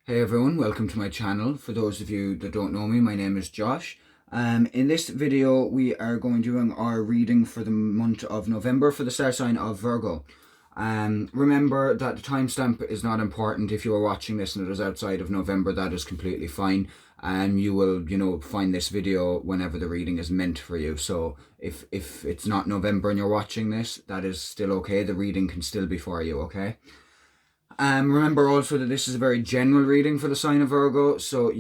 Hey everyone, welcome to my channel. For those of you that don't know me, my name is Josh. In this video, we are going to do our reading for the month of November for the star sign of Virgo. Remember that the timestamp is not important. If you are watching this and it is outside of November, that is completely fine. You will, find this video whenever the reading is meant for you. So if it's not November and you're watching this, that is still okay. The reading can still be for you, okay? Remember also that this is a very general reading for the sign of Virgo, so,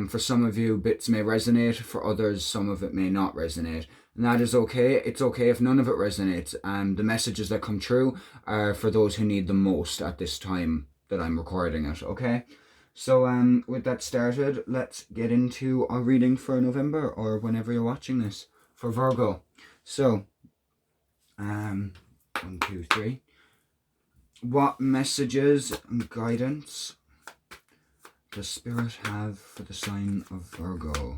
for some of you, bits may resonate, for others, some of it may not resonate. And that is okay. It's okay if none of it resonates. The messages that come through are for those who need them most at this time that I'm recording it, okay? So, with that started, let's get into our reading for November, or whenever you're watching this, for Virgo. So, 1, 2, 3. What messages and guidance does Spirit have for the sign of Virgo?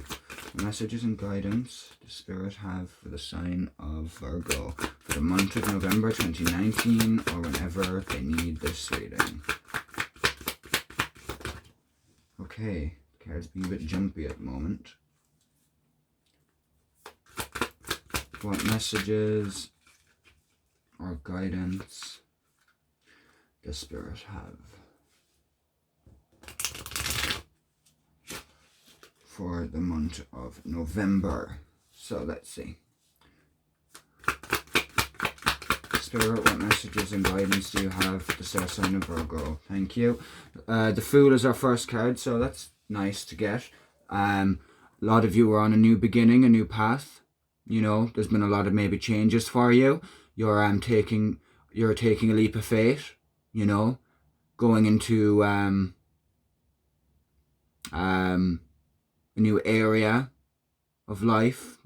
What messages and guidance does Spirit have for the sign of Virgo for the month of November 2019, or whenever they need this reading? Okay, the card's being a bit jumpy at the moment. What messages or guidance does Spirit have for the month of November? So let's see. Spirit, what messages and guidance do you have for the star sign of Virgo? Thank you. The Fool is our first card, so that's nice to get. A lot of you are on a new beginning, a new path. There's been a lot of maybe changes for you. You're taking a leap of faith. Going into a new area of life,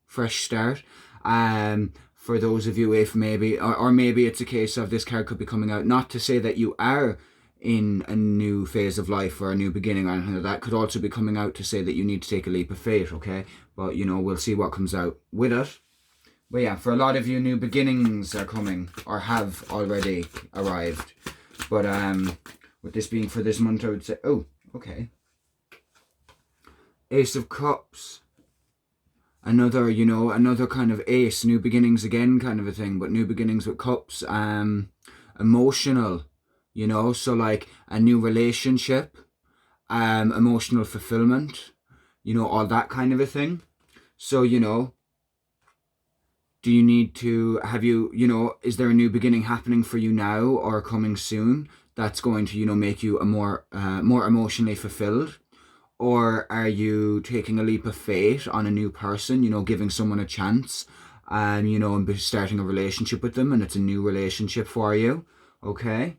fresh start. For those of you, if maybe, or maybe it's a case of this card could be coming out, not to say that you are in a new phase of life or a new beginning or anything like that. Could also be coming out to say that you need to take a leap of faith, okay? But, we'll see what comes out with it. But yeah, for a lot of you, new beginnings are coming or have already arrived. But with this being for this month, I would say, oh, okay. Ace of Cups. Another kind of ace, new beginnings again kind of a thing, but new beginnings with cups. Emotional, so like a new relationship, emotional fulfillment, all that kind of a thing. So, do you need to, is there a new beginning happening for you now or coming soon that's going to, make you a more emotionally fulfilled? Or are you taking a leap of faith on a new person, giving someone a chance, and starting a relationship with them, and it's a new relationship for you, okay?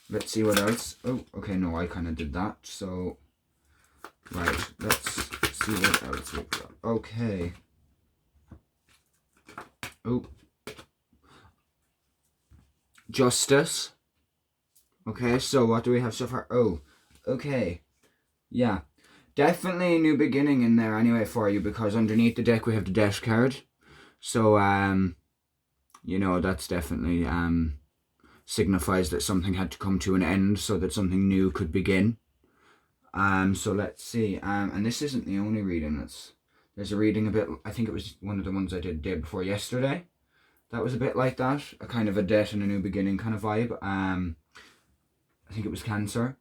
Let's see what else. Oh, okay, no, I kind of did that, so, right, let's see what else we've got. Okay. Oh. Justice. Okay, so what do we have so far? Oh, okay. Yeah, definitely a new beginning in there anyway for you, because underneath the deck we have the Death card. So, that's definitely signifies that something had to come to an end so that something new could begin. So let's see. And this isn't the only reading. There's a reading a bit, I think it was one of the ones I did day before yesterday. That was a bit like that, a kind of a death and a new beginning kind of vibe. I think it was Cancer.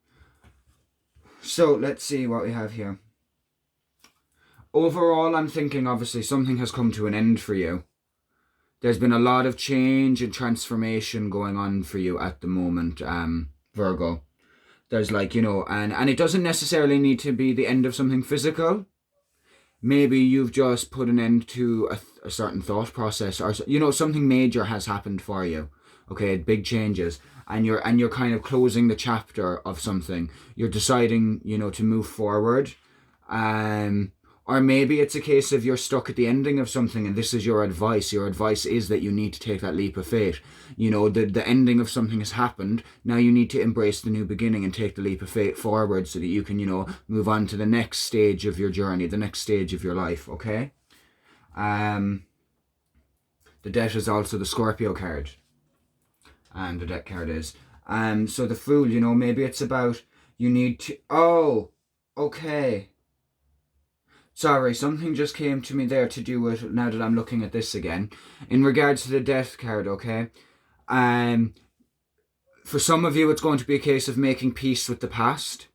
So let's see what we have here. Overall, I'm thinking obviously something has come to an end for you. There's been a lot of change and transformation going on for you at the moment, Virgo. There's and it doesn't necessarily need to be the end of something physical. Maybe you've just put an end to a certain thought process, or something major has happened for you. Okay, big changes. And you're kind of closing the chapter of something. You're deciding, to move forward. Or maybe it's a case of you're stuck at the ending of something and this is your advice. Your advice is that you need to take that leap of faith. The ending of something has happened. Now you need to embrace the new beginning and take the leap of faith forward so that you can, move on to the next stage of your journey, the next stage of your life, okay? The Death is also the Scorpio card. And the deck card is. So the Fool, you know, maybe it's about you need to. Oh, okay. Sorry, something just came to me there to do with now that I'm looking at this again. In regards to the Death card, okay? Um, for some of you, it's going to be a case of making peace with the past.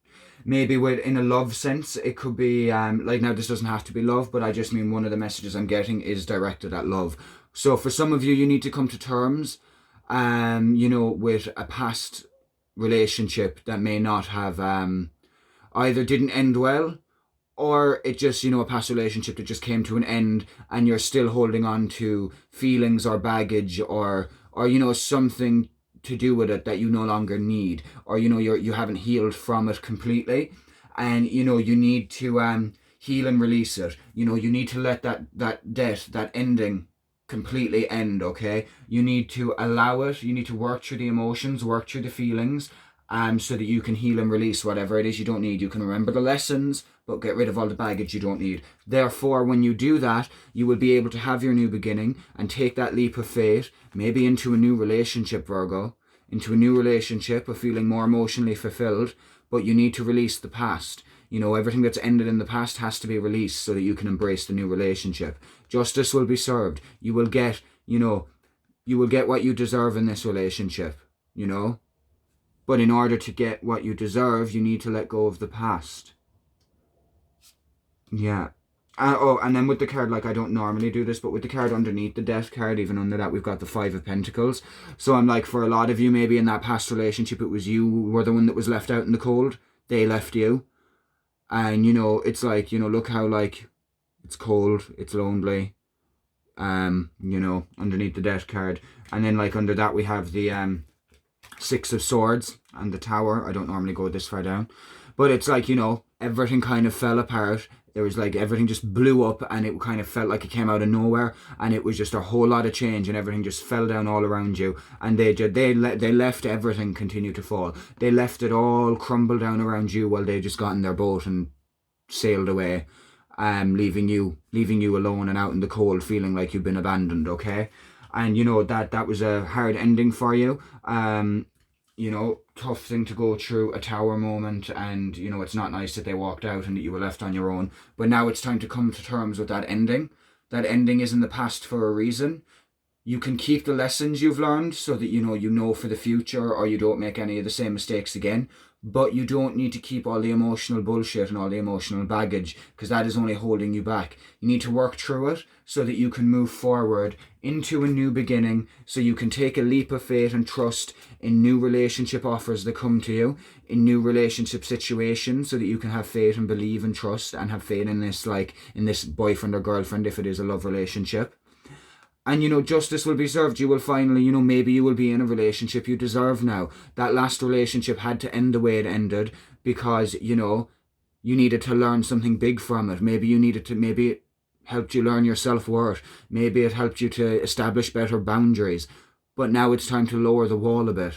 Maybe with in a love sense, it could be like now this doesn't have to be love, but I just mean one of the messages I'm getting is directed at love. So for some of you, you need to come to terms, you know, with a past relationship that may not have either didn't end well, or it just, you know, a past relationship that just came to an end and you're still holding on to feelings or baggage or you know, something to do with it that you no longer need, or you know, you haven't healed from it completely, and you know, you need to heal and release it. You know, you need to let that death, that ending completely end, okay? You need to allow it, you need to work through the emotions, work through the feelings, so that you can heal and release whatever it is you don't need. You can remember the lessons, but get rid of all the baggage you don't need. Therefore, when you do that, you will be able to have your new beginning and take that leap of faith, maybe into a new relationship, Virgo, into a new relationship of feeling more emotionally fulfilled, but you need to release the past. You know, everything that's ended in the past has to be released so that you can embrace the new relationship. Justice will be served. You will get, you know, you will get what you deserve in this relationship, you know? But in order to get what you deserve, you need to let go of the past. Yeah. Oh, and then with the card, like I don't normally do this, but with the card underneath the Death card, even under that, we've got the Five of Pentacles. So I'm like, for a lot of you, maybe in that past relationship, it was you were the one that was left out in the cold. They left you. And, you know, it's like, you know, look how, like, it's cold, it's lonely, you know, underneath the Death card. And then, like, under that, we have the Six of Swords and the Tower. I don't normally go this far down. But it's like, you know, everything kind of fell apart. There was like, everything just blew up and it kind of felt like it came out of nowhere. And it was just a whole lot of change and everything just fell down all around you. And they left everything continue to fall. They left it all crumble down around you while they just got in their boat and sailed away. Leaving you alone and out in the cold, feeling like you've been abandoned, okay? And you know, that was a hard ending for you. You know, tough thing to go through, a tower moment, and you know, it's not nice that they walked out and that you were left on your own. But now it's time to come to terms with that ending. That ending is in the past for a reason. You can keep the lessons you've learned so that you know for the future, or you don't make any of the same mistakes again. But you don't need to keep all the emotional bullshit and all the emotional baggage, because that is only holding you back. You need to work through it so that you can move forward into a new beginning, so you can take a leap of faith and trust in new relationship offers that come to you, in new relationship situations, so that you can have faith and believe and trust and have faith in this, like in this boyfriend or girlfriend if it is a love relationship. And, you know, justice will be served. You will finally, you know, maybe you will be in a relationship you deserve now. That last relationship had to end the way it ended because, you know, you needed to learn something big from it. Maybe it helped you learn your self-worth. Maybe it helped you to establish better boundaries. But now it's time to lower the wall a bit.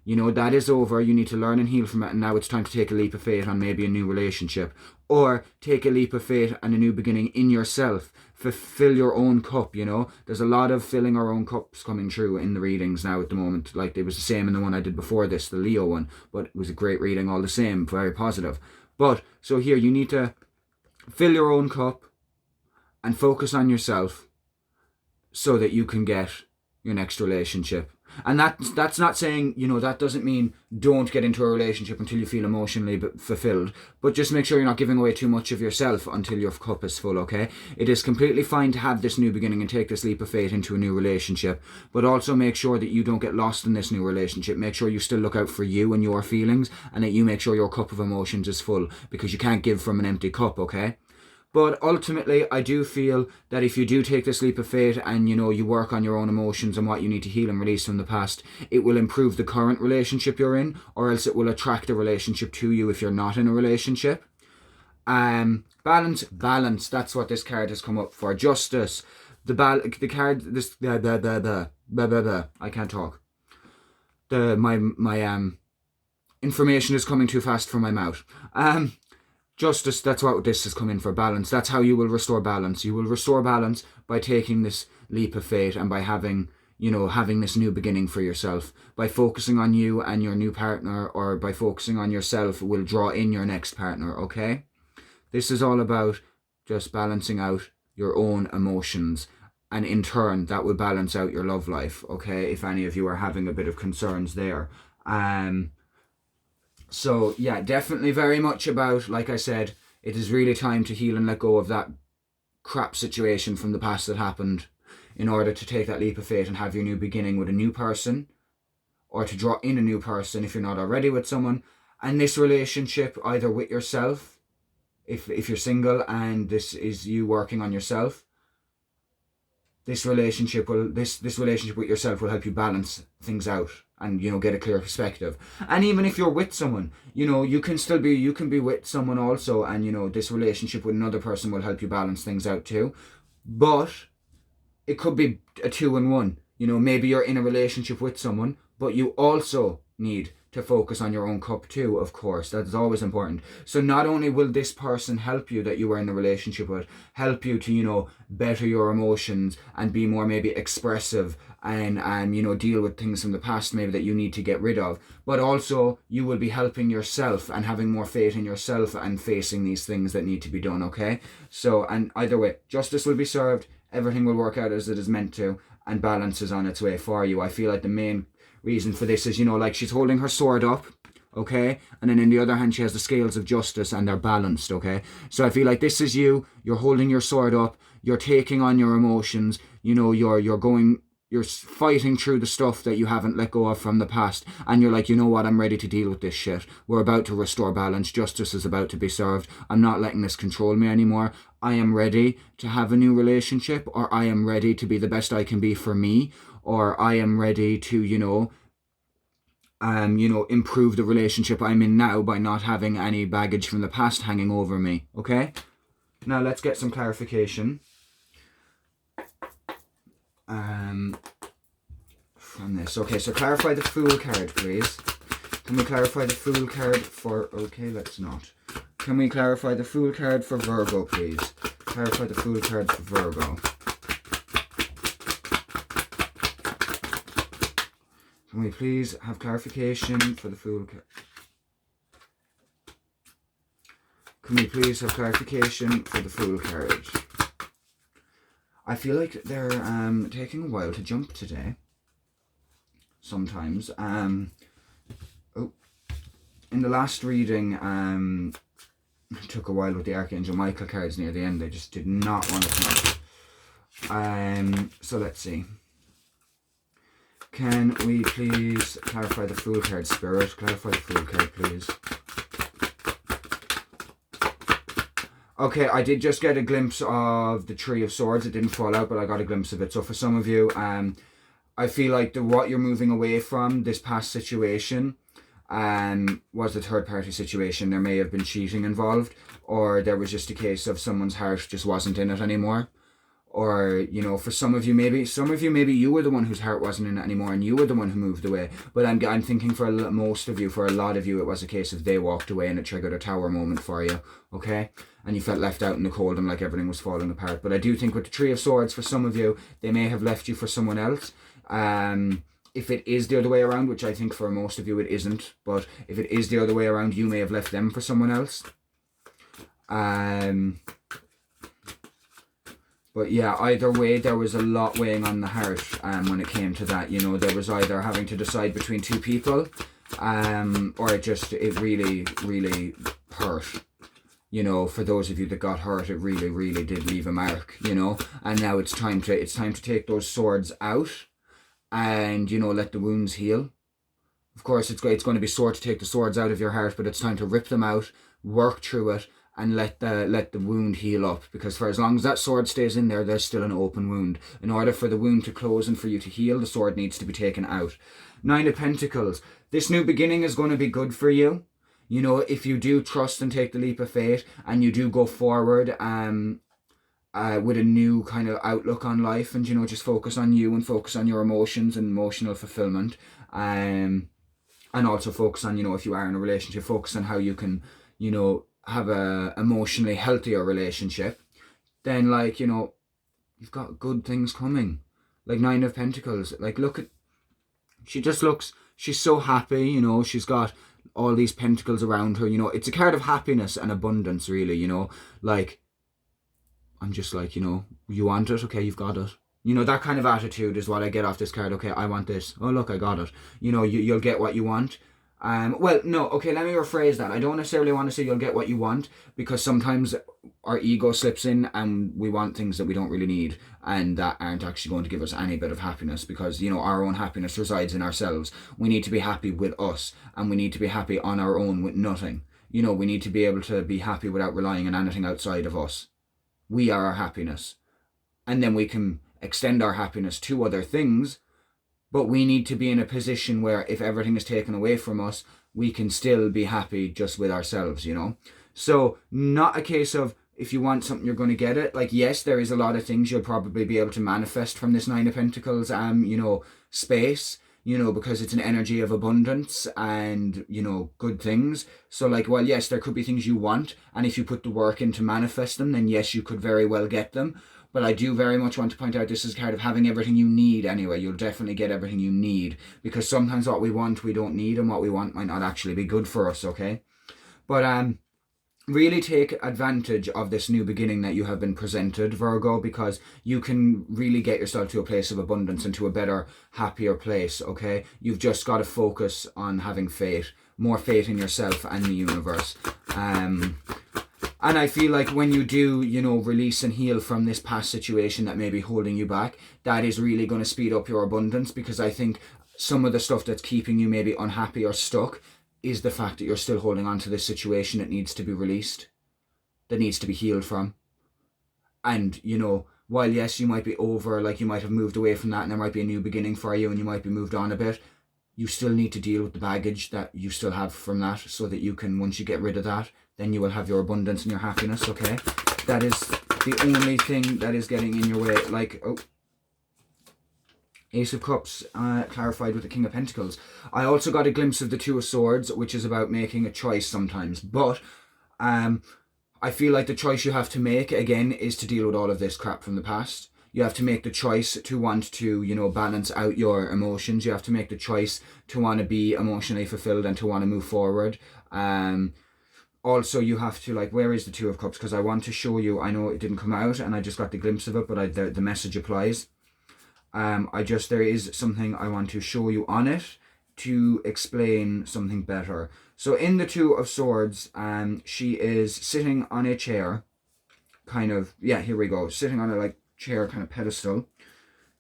You know, that is over. You need to learn and heal from it. And now it's time to take a leap of faith on maybe a new relationship. Or take a leap of faith and a new beginning in yourself. Fulfill your own cup, you know. There's a lot of filling our own cups coming through in the readings now at the moment. Like, it was the same in the one I did before this, the Leo one. But it was a great reading all the same. Very positive. But, so here, you need to fill your own cup and focus on yourself so that you can get your next relationship. And that's not saying, you know, that doesn't mean don't get into a relationship until you feel emotionally fulfilled, but just make sure you're not giving away too much of yourself until your cup is full, okay? It is completely fine to have this new beginning and take this leap of faith into a new relationship, but also make sure that you don't get lost in this new relationship. Make sure you still look out for you and your feelings, and that you make sure your cup of emotions is full, because you can't give from an empty cup, okay? But ultimately, I do feel that if you do take this leap of faith and, you know, you work on your own emotions and what you need to heal and release from the past, it will improve the current relationship you're in, or else it will attract a relationship to you if you're not in a relationship. Balance, that's what this card has come up for. Justice. The card, this, I can't talk. My information is coming too fast from my mouth. Justice, that's what this has come in for. Balance. That's how you will restore balance. You will restore balance by taking this leap of faith and by having, you know, having this new beginning for yourself. By focusing on you and your new partner, or by focusing on yourself, will draw in your next partner, okay? This is all about just balancing out your own emotions, and in turn that will balance out your love life, okay, if any of you are having a bit of concerns there. So yeah, definitely very much about, like I said, it is really time to heal and let go of that crap situation from the past that happened, in order to take that leap of faith and have your new beginning with a new person, or to draw in a new person if you're not already with someone. And this relationship, either with yourself, if you're single and this is you working on yourself, this relationship with yourself will help you balance things out and, you know, get a clear perspective. And even if you're with someone, you know, you can be with someone also, and, you know, this relationship with another person will help you balance things out too. But it could be a 2-in-1. You know, maybe you're in a relationship with someone, but you also need to focus on your own cup too, of course. That's always important. So not only will this person help you, that you are in a relationship with, help you to, you know, better your emotions and be more maybe expressive, and you know, deal with things from the past maybe that you need to get rid of, but also you will be helping yourself and having more faith in yourself and facing these things that need to be done, okay? So, and either way, justice will be served, everything will work out as it is meant to, and balance is on its way for you. I feel like the main reason for this is, you know, like she's holding her sword up, okay, and then in the other hand she has the scales of justice, and they're balanced, okay? So I feel like this is you're holding your sword up, you're taking on your emotions, you know, you're fighting through the stuff that you haven't let go of from the past, and you're like, you know what, I'm ready to deal with this shit. We're about to restore balance, justice is about to be served, I'm not letting this control me anymore. I am ready to have a new relationship, or I am ready to be the best I can be for me, or I am ready to, you know, improve the relationship I'm in now by not having any baggage from the past hanging over me, okay? Now let's get some clarification from this. Okay, so clarify the Fool card, please. Can we clarify the Fool card for... Okay, let's not. Can we clarify the Fool card for Virgo, please? Clarify the Fool card for Virgo. Can we please have clarification for the Fool card? Can we please have clarification for the Fool card? I feel like they're taking a while to jump today. Sometimes. In the last reading, it took a while with the Archangel Michael cards near the end. They just did not want to come out. So let's see. Can we please clarify the Fool card, Spirit? Clarify the Fool card, please. Okay, I did just get a glimpse of the Tree of Swords. It didn't fall out, but I got a glimpse of it. So for some of you, I feel like what you're moving away from, this past situation, was a third-party situation. There may have been cheating involved, or there was just a case of someone's heart just wasn't in it anymore. Or, you know, for some of you, maybe you were the one whose heart wasn't in it anymore, and you were the one who moved away. But I'm thinking for most of you, for a lot of you, it was a case of they walked away and it triggered a tower moment for you, okay? And you felt left out in the cold and like everything was falling apart. But I do think with the Tree of Swords, for some of you, they may have left you for someone else. If it is the other way around, which I think for most of you it isn't, but if it is the other way around, you may have left them for someone else. But yeah, either way, there was a lot weighing on the heart when it came to that. You know, there was either having to decide between two people, or it really, really hurt. You know, for those of you that got hurt, it really, really did leave a mark, you know. And now it's time to take those swords out and, you know, let the wounds heal. Of course, it's going to be sore to take the swords out of your heart, but it's time to rip them out, work through it, and let the wound heal up. Because for as long as that sword stays in there, there's still an open wound. In order for the wound to close and for you to heal, the sword needs to be taken out. 9 of Pentacles. This new beginning is going to be good for you. You know, if you do trust and take the leap of faith, and you do go forward with a new kind of outlook on life, and, you know, just focus on you and focus on your emotions and emotional fulfillment, and also focus on, you know, if you are in a relationship, focus on how you can, you know, have a emotionally healthier relationship, then, like, you know, you've got good things coming. Like Nine of Pentacles. Like look at, she just looks, she's so happy, you know, she's got all these pentacles around her, you know. It's a card of happiness and abundance, really, you know. Like, I'm just like, you know, you want it, okay, you've got it. You know, that kind of attitude is what I get off this card. Okay, I want this. Oh, look, I got it. You know, you'll get what you want. Well, no, okay, let me rephrase that. I don't necessarily want to say you'll get what you want, because sometimes our ego slips in and we want things that we don't really need and that aren't actually going to give us any bit of happiness, because, you know, our own happiness resides in ourselves. We need to be happy with us, and we need to be happy on our own with nothing. You know, we need to be able to be happy without relying on anything outside of us. We are our happiness. And then we can extend our happiness to other things, but we need to be in a position where if everything is taken away from us, we can still be happy just with ourselves, you know? So not a case of if you want something, you're going to get it. Like, yes, there is a lot of things you'll probably be able to manifest from this Nine of Pentacles, you know, space, you know, because it's an energy of abundance and, you know, good things. So like, well, yes, there could be things you want, and if you put the work in to manifest them, then yes, you could very well get them. But I do very much want to point out this is a card of having everything you need anyway. You'll definitely get everything you need, because sometimes what we want we don't need, and what we want might not actually be good for us, okay? But really take advantage of this new beginning that you have been presented, Virgo, because you can really get yourself to a place of abundance and to a better, happier place, okay? You've just got to focus on having faith, more faith in yourself and the universe. And I feel like when you do, you know, release and heal from this past situation that may be holding you back, that is really going to speed up your abundance, because I think some of the stuff that's keeping you maybe unhappy or stuck is the fact that you're still holding on to this situation that needs to be released, that needs to be healed from. And, you know, while yes, you might be over, like you might have moved away from that and there might be a new beginning for you and you might be moved on a bit, you still need to deal with the baggage that you still have from that, so that you can, once you get rid of that, then you will have your abundance and your happiness, okay? That is the only thing that is getting in your way. Like, oh, Ace of Cups clarified with the King of Pentacles. I also got a glimpse of the Two of Swords, which is about making a choice sometimes. But I feel like the choice you have to make, again, is to deal with all of this crap from the past. You have to make the choice to want to, you know, balance out your emotions. You have to make the choice to want to be emotionally fulfilled and to want to move forward. Also, you have to, like, where is the Two of Cups? Because I want to show you, I know it didn't come out and I just got the glimpse of it, but the message applies. There is something I want to show you on it to explain something better. So in the Two of Swords, she is sitting on a chair, kind of, yeah, here we go, sitting on a, like, chair kind of pedestal.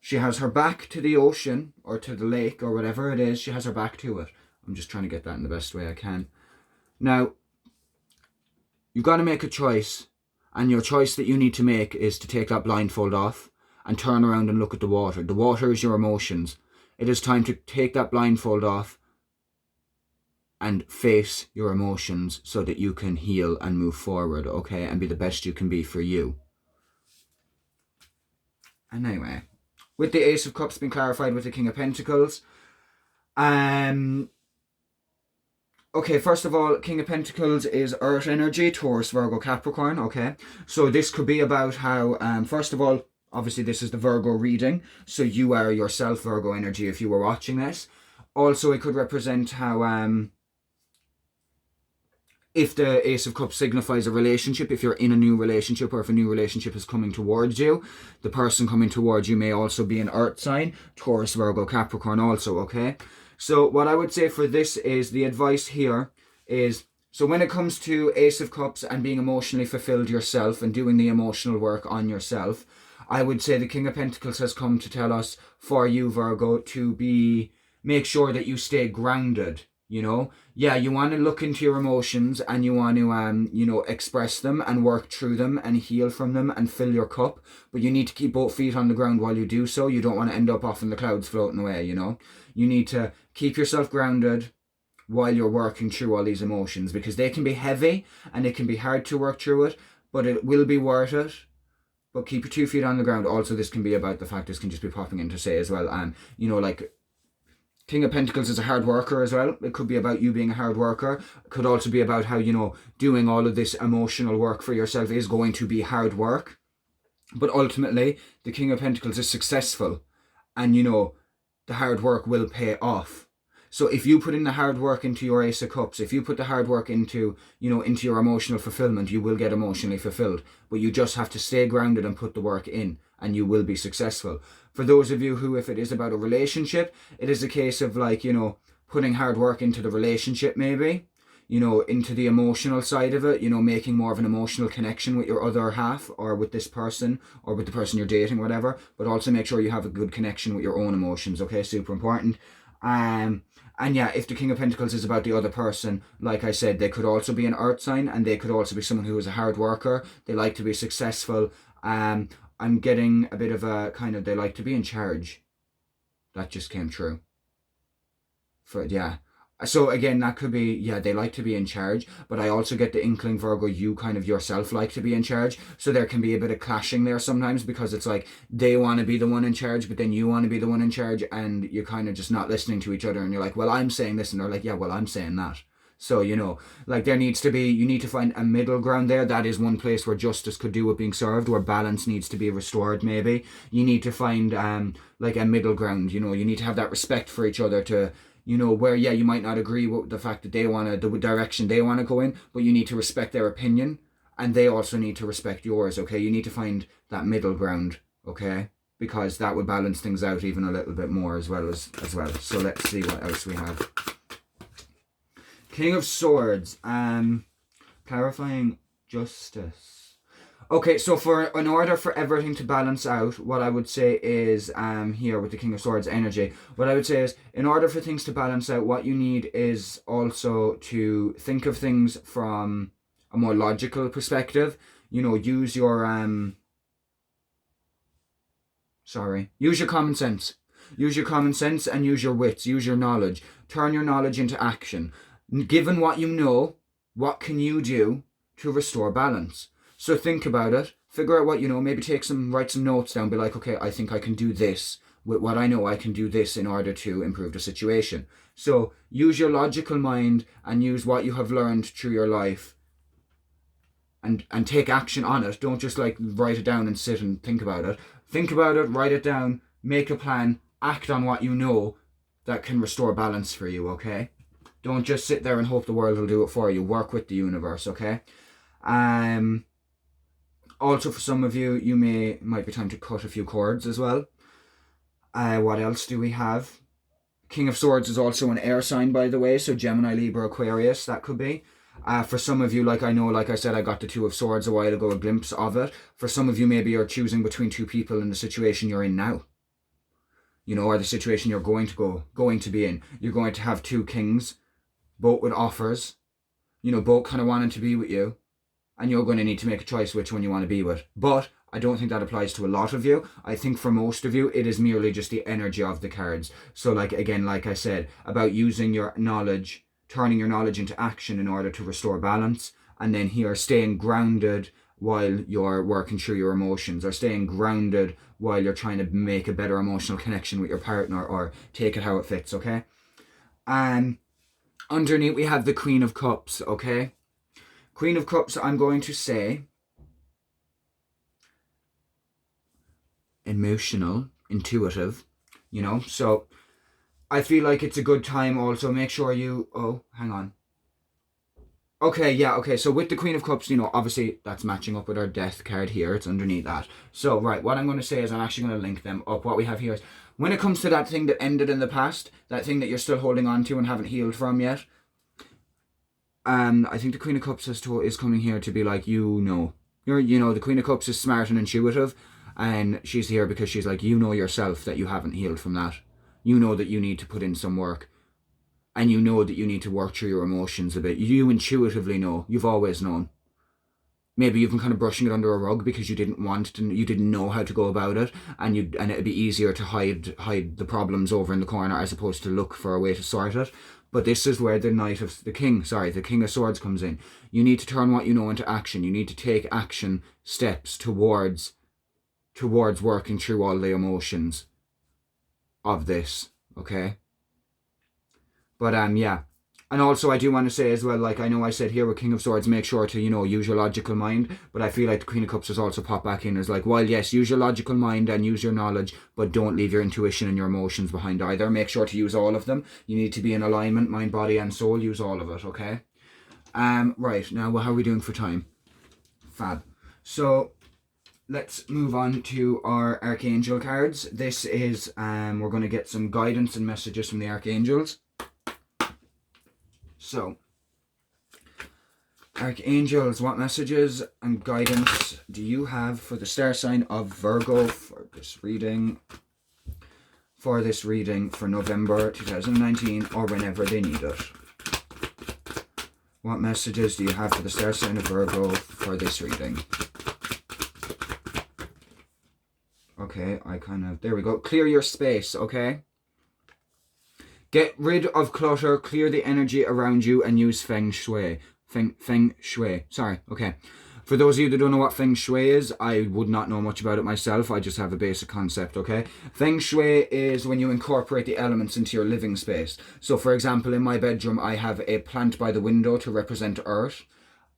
She has her back to the ocean or to the lake or whatever it is. She has her back to it. I'm just trying to get that in the best way I can. Now, you've got to make a choice, and your choice that you need to make is to take that blindfold off and turn around and look at the water. The water is your emotions. It is time to take that blindfold off and face your emotions so that you can heal and move forward, okay, and be the best you can be for you. And anyway, with the Ace of Cups being clarified with the King of Pentacles, okay, first of all, King of Pentacles is Earth energy, Taurus, Virgo, Capricorn, okay? So this could be about how, first of all, obviously this is the Virgo reading, so you are yourself Virgo energy if you were watching this. Also, it could represent how, if the Ace of Cups signifies a relationship, if you're in a new relationship or if a new relationship is coming towards you, the person coming towards you may also be an Earth sign, Taurus, Virgo, Capricorn also, okay? So what I would say for this is, the advice here is, so when it comes to Ace of Cups and being emotionally fulfilled yourself and doing the emotional work on yourself, I would say the King of Pentacles has come to tell us, for you, Virgo, to make sure that you stay grounded. You know, yeah, you want to look into your emotions and you want to, you know, express them and work through them and heal from them and fill your cup. But you need to keep both feet on the ground while you do so. You don't want to end up off in the clouds floating away, you know. You need to keep yourself grounded while you're working through all these emotions, because they can be heavy and it can be hard to work through it, but it will be worth it. But keep your 2 feet on the ground. Also, this can be about the fact, this can just be popping in to say as well, you know, like, King of Pentacles is a hard worker as well. It could be about you being a hard worker. It could also be about how, you know, doing all of this emotional work for yourself is going to be hard work. But ultimately, the King of Pentacles is successful. and the hard work will pay off. So if you put in the hard work into your Ace of Cups, if you put the hard work into into your emotional fulfillment, you will get emotionally fulfilled. But you just have to stay grounded and put the work in, and you will be successful. For those of you who, if it is about a relationship, it is a case of putting hard work into the relationship, maybe into the emotional side of it, making more of an emotional connection with your other half, or with this person, or with the person you're dating, whatever. But also make sure you have a good connection with your own emotions, okay? Super important. And yeah, if the King of Pentacles is about the other person, like I said, they could also be an earth sign, and they could also be someone who is a hard worker. They like to be successful. I'm getting a bit of a kind of, they like to be in charge. That just came true. Yeah. So again, that could be, yeah, they like to be in charge, but I also get the inkling, Virgo, you kind of yourself like to be in charge. So there can be a bit of clashing there sometimes, because it's like they want to be the one in charge, but then you want to be the one in charge, and you're kind of just not listening to each other, and you're like, well, I'm saying this, and they're like, yeah, well, I'm saying that. So, there needs to be, you need to find a middle ground there. That is one place where justice could do with being served, where balance needs to be restored, maybe. You need to find, a middle ground, you need to have that respect for each other to, where, yeah, you might not agree with the fact that they want to, the direction they want to go in, but you need to respect their opinion, and they also need to respect yours, okay? You need to find that middle ground, okay? Because that would balance things out even a little bit more as well. So let's see what else we have. King of Swords, clarifying justice. Okay, so in order for everything to balance out, what I would say is, here with the King of Swords energy, what I would say is, in order for things to balance out, what you need is also to think of things from a more logical perspective. Use your, use your common sense. Use your common sense and use your wits, use your knowledge. Turn your knowledge into action. Given what you know, what can you do to restore balance? So think about it, figure out what you know, maybe write some notes down, be like, okay, I think I can do this. With what I know, I can do this in order to improve the situation. So use your logical mind and use what you have learned through your life, and take action on it. Don't just write it down and sit and think about it. Think about it, write it down, make a plan, act on what you know that can restore balance for you, okay? Don't just sit there and hope the world will do it for you. Work with the universe, okay? Also, for some of you, might be time to cut a few cords as well. What else do we have? King of Swords is also an air sign, by the way, so Gemini, Libra, Aquarius, that could be. For some of you, like I said, I got the Two of Swords a while ago, a glimpse of it. For some of you, maybe you're choosing between two people in the situation you're in now. Or the situation you're going to be in. You're going to have two kings, both with offers, both kind of wanting to be with you. And you're going to need to make a choice which one you want to be with. But I don't think that applies to a lot of you. I think for most of you, it is merely just the energy of the cards. So again, like I said, about using your knowledge, turning your knowledge into action in order to restore balance. And then here, staying grounded while you're working through your emotions, or staying grounded while you're trying to make a better emotional connection with your partner, or take it how it fits, okay? And underneath we have the Queen of Cups, okay? Queen of Cups, I'm going to say emotional, intuitive, so I feel like it's a good time also. Make sure hang on. Okay, so with the Queen of Cups, obviously that's matching up with our Death card here. It's underneath that. So, right, what I'm going to say is I'm actually going to link them up. What we have here is, when it comes to that thing that ended in the past, that thing that you're still holding on to and haven't healed from yet, I think the Queen of Cups is coming here to be like, the Queen of Cups is smart and intuitive, and she's here because she's like, yourself that you haven't healed from that. You know that you need to put in some work, and you know that you need to work through your emotions a bit. You intuitively know. You've always known. Maybe you've been kind of brushing it under a rug because you didn't know how to go about it, and it'd be easier to hide the problems over in the corner as opposed to look for a way to sort it. But this is where the the King of Swords comes in. You need to turn what you know into action. You need to take action steps towards working through all the emotions of this, okay? But yeah. And also, I do want to say as well, like I know I said here with King of Swords, make sure to, use your logical mind. But I feel like the Queen of Cups has also popped back in as like, while yes, use your logical mind and use your knowledge, but don't leave your intuition and your emotions behind either. Make sure to use all of them. You need to be in alignment, mind, body, and soul. Use all of it, okay? Right, now how are we doing for time? Fab. So let's move on to our Archangel cards. This is, we're going to get some guidance and messages from the Archangels. So, Archangels, what messages and guidance do you have for the star sign of Virgo for this reading? For this reading for November 2019 or whenever they need it. What messages do you have for the star sign of Virgo for this reading? Okay, there we go. Clear your space, okay? Get rid of clutter, clear the energy around you, and use Feng Shui. Feng Shui. Sorry, okay. For those of you that don't know what Feng Shui is, I would not know much about it myself. I just have a basic concept, okay? Feng Shui is when you incorporate the elements into your living space. So, for example, in my bedroom, I have a plant by the window to represent earth.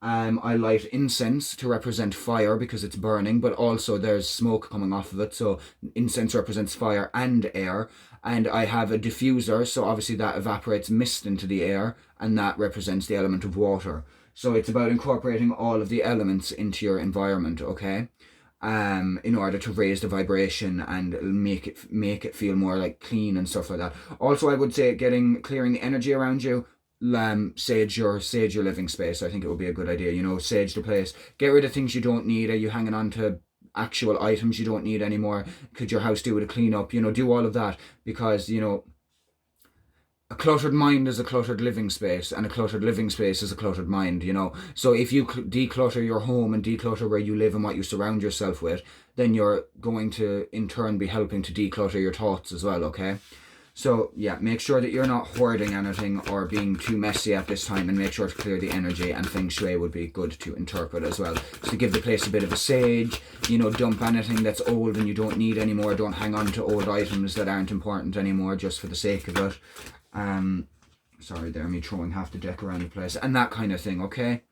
I light incense to represent fire because it's burning, but also there's smoke coming off of it. So incense represents fire and air. And I have a diffuser, so obviously that evaporates mist into the air, and that represents the element of water. So it's about incorporating all of the elements into your environment, okay? In order to raise the vibration and make it feel more like clean and stuff like that. Also, I would say clearing the energy around you. Sage your living space. I think it would be a good idea. Sage the place. Get rid of things you don't need. Are you hanging on to actual items you don't need anymore? Could your house do with a clean up? Do all of that, because a cluttered mind is a cluttered living space, and a cluttered living space is a cluttered mind. So if you declutter your home and declutter where you live and what you surround yourself with, then you're going to in turn be helping to declutter your thoughts as well, okay? So, yeah, make sure that you're not hoarding anything or being too messy at this time, and make sure to clear the energy, and Feng Shui would be good to interpret as well. So give the place a bit of a sage, dump anything that's old and you don't need anymore. Don't hang on to old items that aren't important anymore just for the sake of it. Sorry there, me throwing half the deck around the place, and that kind of thing, okay?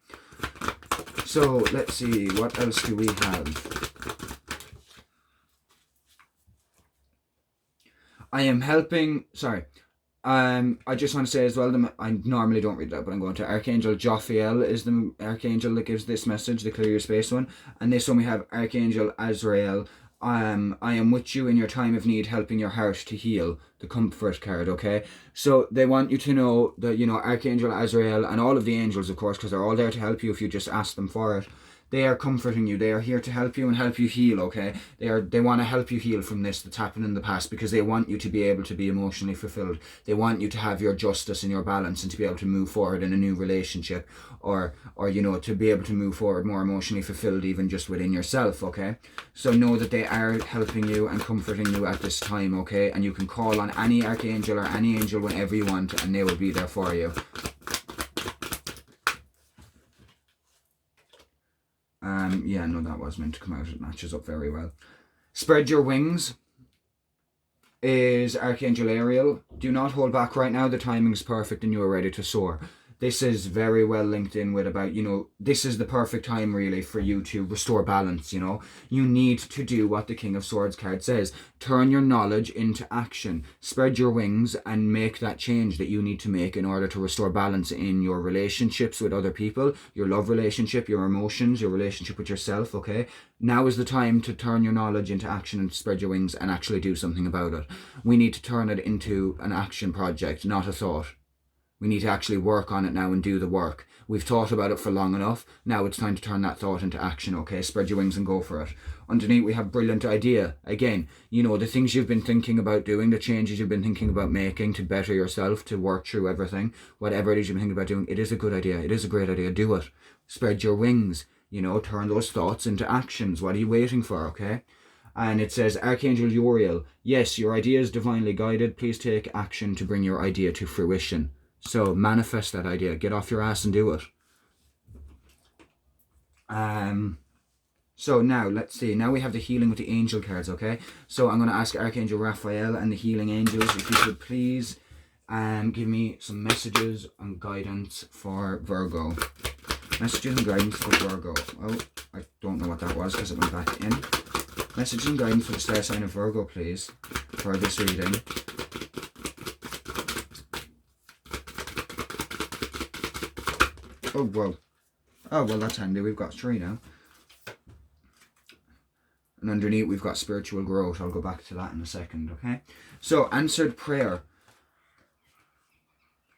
So, let's see, what else do we have? I just want to say as well, I normally don't read that, but I'm going to Archangel Jophiel is the Archangel that gives this message, the clear your space one. And this one we have Archangel Azrael. I am with you in your time of need, helping your heart to heal. The Comfort card, okay? So they want you to know that, Archangel Azrael and all of the angels, of course, because they're all there to help you if you just ask them for it. They are comforting you. They are here to help you and help you heal, okay? They want to help you heal from this that's happened in the past, because they want you to be able to be emotionally fulfilled. They want you to have your justice and your balance, and to be able to move forward in a new relationship, or to be able to move forward more emotionally fulfilled even just within yourself, okay? So know that they are helping you and comforting you at this time, okay? And you can call on any archangel or any angel whenever you want, and they will be there for you. Yeah, no, that was meant to come out. It matches up very well. Spread your wings is Archangel Ariel. Do not hold back right now. The timing is perfect and you are ready to soar. This is very well linked in with about, this is the perfect time really for you to restore balance, You need to do what the King of Swords card says. Turn your knowledge into action. Spread your wings and make that change that you need to make in order to restore balance in your relationships with other people, your love relationship, your emotions, your relationship with yourself, okay? Now is the time to turn your knowledge into action and spread your wings and actually do something about it. We need to turn it into an action project, not a thought. We need to actually work on it now and do the work. We've thought about it for long enough. Now it's time to turn that thought into action, okay? Spread your wings and go for it. Underneath, we have brilliant idea. Again, the things you've been thinking about doing, the changes you've been thinking about making to better yourself, to work through everything, whatever it is you've been thinking about doing, it is a good idea. It is a great idea. Do it. Spread your wings. Turn those thoughts into actions. What are you waiting for, okay? And it says, Archangel Uriel, yes, your idea is divinely guided. Please take action to bring your idea to fruition. So manifest that idea. Get off your ass and do it. So now, let's see. Now we have the healing with the angel cards, okay? So I'm going to ask Archangel Raphael and the healing angels if you could please Give me some messages and guidance for Virgo. Messages and guidance for Virgo. Oh, I don't know what that was because it went back in. Messages and guidance for the star sign of Virgo, please, for this reading. Oh, whoa. Oh, well, that's handy. We've got 3 now. And underneath, we've got spiritual growth. I'll go back to that in a second, okay? So, answered prayer.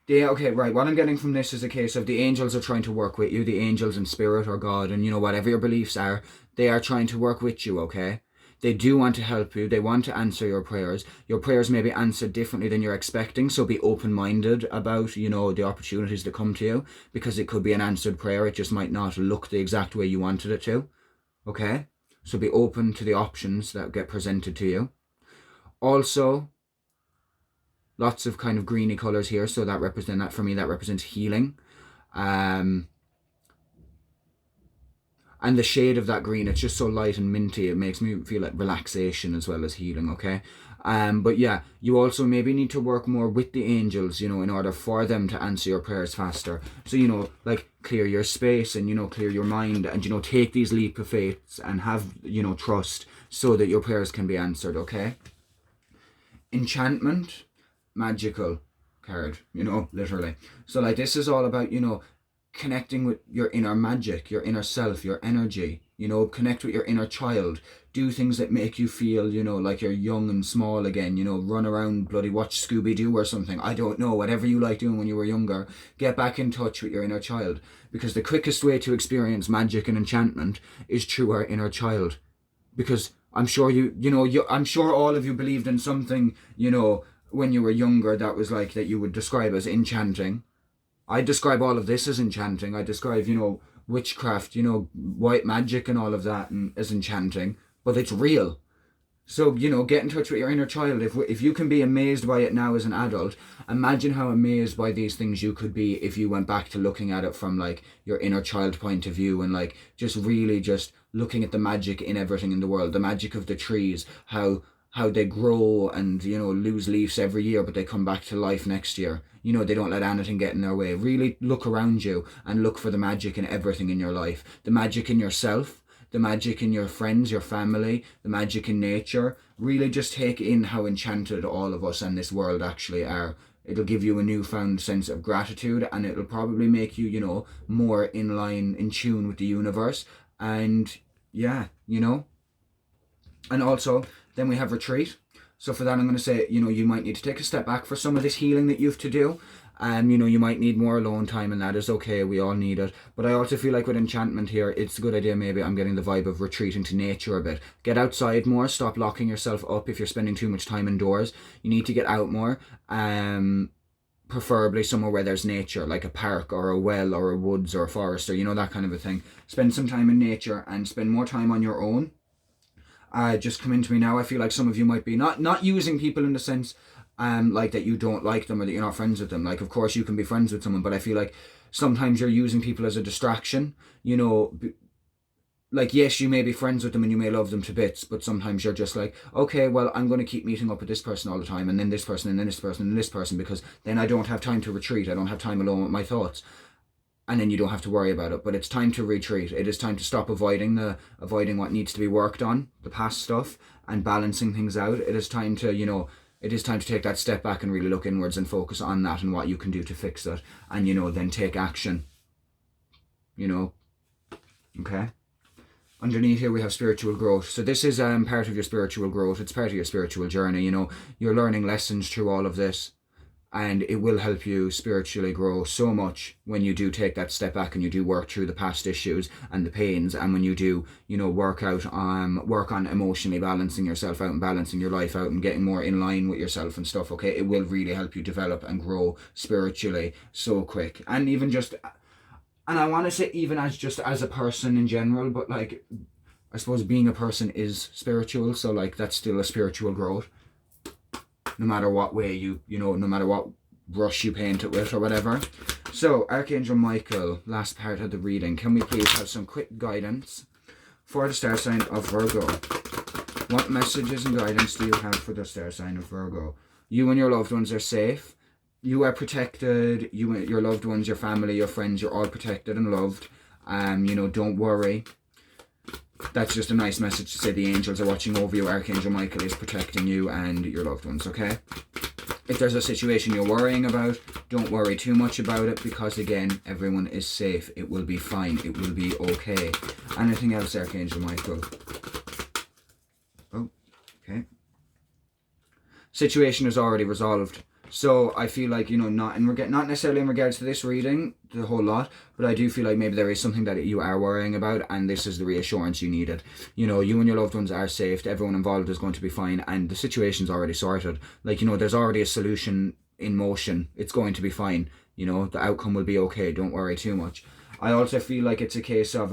Okay, right, what I'm getting from this is a case of the angels are trying to work with you. The angels and spirit or God and, you know, whatever your beliefs are, they are trying to work with you, okay? They do want to help you. They want to answer your prayers. Your prayers may be answered differently than you're expecting, so be open-minded about, you know, the opportunities that come to you, because it could be an answered prayer. It just might not look the exact way you wanted it to, okay? So be open to the options that get presented to you. Also, lots of kind of greeny colours here, so that for me, that represents healing. And the shade of that green, it's just so light and minty, it makes me feel like relaxation as well as healing, okay? But yeah, you also maybe need to work more with the angels, you know, in order for them to answer your prayers faster. So, you know, like clear your space and, you know, clear your mind and, you know, take these leap of faith and have, you know, trust so that your prayers can be answered, okay? Enchantment, magical card, you know, literally. So like this is all about, you know, connecting with your inner magic, your inner self, your energy, you know, connect with your inner child, do things that make you feel, you know, like you're young and small again, you know, run around, bloody watch Scooby-Doo or something, I don't know, whatever you like doing when you were younger, get back in touch with your inner child, because the quickest way to experience magic and enchantment is through our inner child, because I'm sure I'm sure all of you believed in something, you know, when you were younger that was like, that you would describe as enchanting. I describe all of this as enchanting. I describe, you know, witchcraft, you know, white magic and all of that as enchanting, but it's real. So, you know, get in touch with your inner child. If you can be amazed by it now as an adult, imagine how amazed by these things you could be if you went back to looking at it from like your inner child point of view and like just really just looking at the magic in everything in the world, the magic of the trees, how they grow and, you know, lose leaves every year, but they come back to life next year. You know, they don't let anything get in their way. Really look around you and look for the magic in everything in your life. The magic in yourself, the magic in your friends, your family, the magic in nature. Really just take in how enchanted all of us and this world actually are. It'll give you a newfound sense of gratitude, and it'll probably make you, you know, more in line, in tune with the universe. And yeah, you know. And also, then we have retreat. So for that, I'm going to say, you know, you might need to take a step back for some of this healing that you have to do. You know, you might need more alone time, and that is okay. We all need it. But I also feel like with enchantment here, it's a good idea. Maybe I'm getting the vibe of retreating to nature a bit. Get outside more. Stop locking yourself up if you're spending too much time indoors. You need to get out more. Preferably somewhere where there's nature, like a park or a well or a woods or a forest, or, you know, that kind of a thing. Spend some time in nature and spend more time on your own. Just come into me now. I feel like some of you might be not using people in the sense like that you don't like them or that you're not friends with them. Like, of course you can be friends with someone, but I feel like sometimes you're using people as a distraction, you know. Like, yes, you may be friends with them and you may love them to bits, but sometimes you're just like, okay, well, I'm going to keep meeting up with this person all the time, and then this person, and then this person, and this person, because then I don't have time to retreat. I don't have time alone with my thoughts. And then you don't have to worry about it. But it's time to retreat. It is time to stop avoiding what needs to be worked on, the past stuff, and balancing things out. It is time to, you know, it is time to take that step back and really look inwards and focus on that and what you can do to fix it. And, you know, then take action. You know, okay? Underneath here we have spiritual growth. So this is part of your spiritual growth. It's part of your spiritual journey, you know. You're learning lessons through all of this. And it will help you spiritually grow so much when you do take that step back and you do work through the past issues and the pains, and when you do, you know, work on emotionally balancing yourself out and balancing your life out and getting more in line with yourself and stuff, okay? It will really help you develop and grow spiritually so quick. And even just, and I want to say even as a person in general, but like, I suppose being a person is spiritual, so like that's still a spiritual growth. No matter what way you know, no matter what brush you paint it with or whatever. So, Archangel Michael, last part of the reading. Can we please have some quick guidance for the star sign of Virgo? What messages and guidance do you have for the star sign of Virgo? You and your loved ones are safe. you are protected. Your loved ones, your family, your friends, you're all protected and loved. You know, don't worry. That's just a nice message to say the angels are watching over you. Archangel Michael is protecting you and your loved ones, okay? If there's a situation you're worrying about, don't worry too much about it, because again, everyone is safe. It will be fine. It will be okay. Anything else, Archangel Michael? Oh, okay. Situation is already resolved. So I feel like, you know, not necessarily in regards to this reading, the whole lot, but I do feel like maybe there is something that you are worrying about, and this is the reassurance you needed. You know, you and your loved ones are safe. Everyone involved is going to be fine, and the situation's already sorted. Like, you know, there's already a solution in motion. It's going to be fine. You know, the outcome will be okay. Don't worry too much. I also feel like it's a case of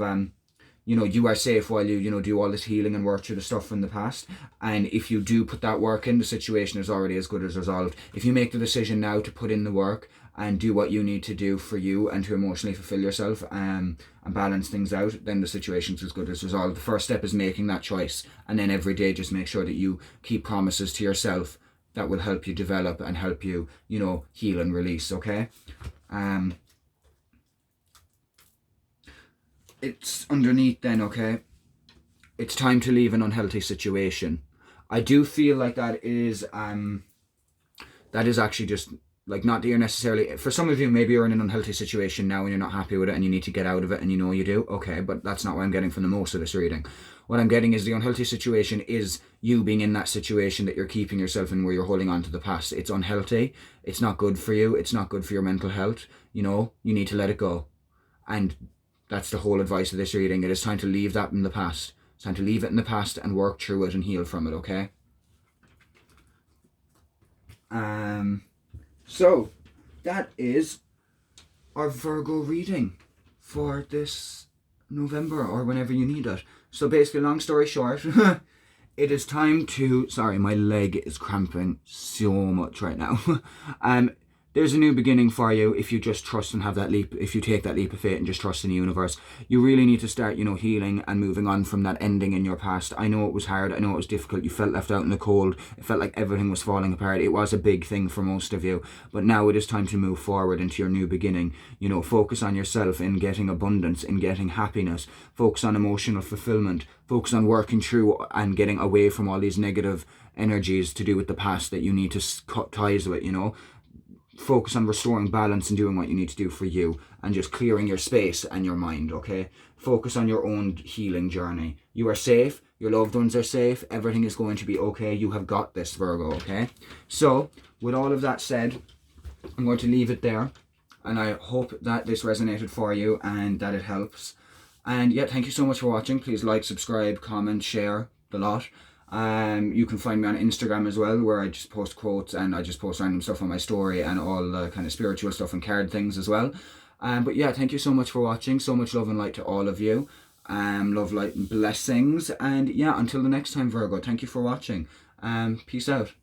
you know, you are safe while you know, do all this healing and work through the stuff from the past. And if you do put that work in, the situation is already as good as resolved. If you make the decision now to put in the work and do what you need to do for you and to emotionally fulfill yourself and balance things out, then the situation's as good as resolved. The first step is making that choice. And then every day, just make sure that you keep promises to yourself that will help you develop and help you, you know, heal and release, okay? It's underneath then, okay? It's time to leave an unhealthy situation. I do feel like that is actually just, like, not that you're necessarily, for some of you, maybe you're in an unhealthy situation now and you're not happy with it and you need to get out of it, and you know you do, okay, but that's not what I'm getting from the most of this reading. What I'm getting is the unhealthy situation is you being in that situation that you're keeping yourself in, where you're holding on to the past. It's unhealthy. It's not good for you. It's not good for your mental health. You know, you need to let it go. And that's the whole advice of this reading. It is time to leave that in the past. It's time to leave it in the past and work through it and heal from it, okay? So that is our Virgo reading for this November, or whenever you need it. So basically, long story short, it is time to, sorry, my leg is cramping so much right now. There's a new beginning for you if you just trust and have that leap. If you take that leap of faith and just trust in the universe, you really need to start, you know, healing and moving on from that ending in your past. I know it was hard. I know it was difficult. You felt left out in the cold. It felt like everything was falling apart. It was a big thing for most of you. But now it is time to move forward into your new beginning. You know, focus on yourself in getting abundance, in getting happiness. Focus on emotional fulfillment. Focus on working through and getting away from all these negative energies to do with the past that you need to cut ties with, you know. Focus on restoring balance and doing what you need to do for you, and just clearing your space and your mind, okay? Focus on your own healing journey. You are safe. Your loved ones are safe. Everything is going to be okay. You have got this, Virgo, okay? So, with all of that said, I'm going to leave it there. And I hope that this resonated for you and that it helps. And yeah, thank you so much for watching. Please like, subscribe, comment, share, the lot. You can find me on Instagram as well, where I just post quotes and I just post random stuff on my story and all the kind of spiritual stuff and card things as well. But yeah, thank you so much for watching. So much love and light to all of you. Love, light and blessings. And yeah, until the next time, Virgo, thank you for watching. Peace out.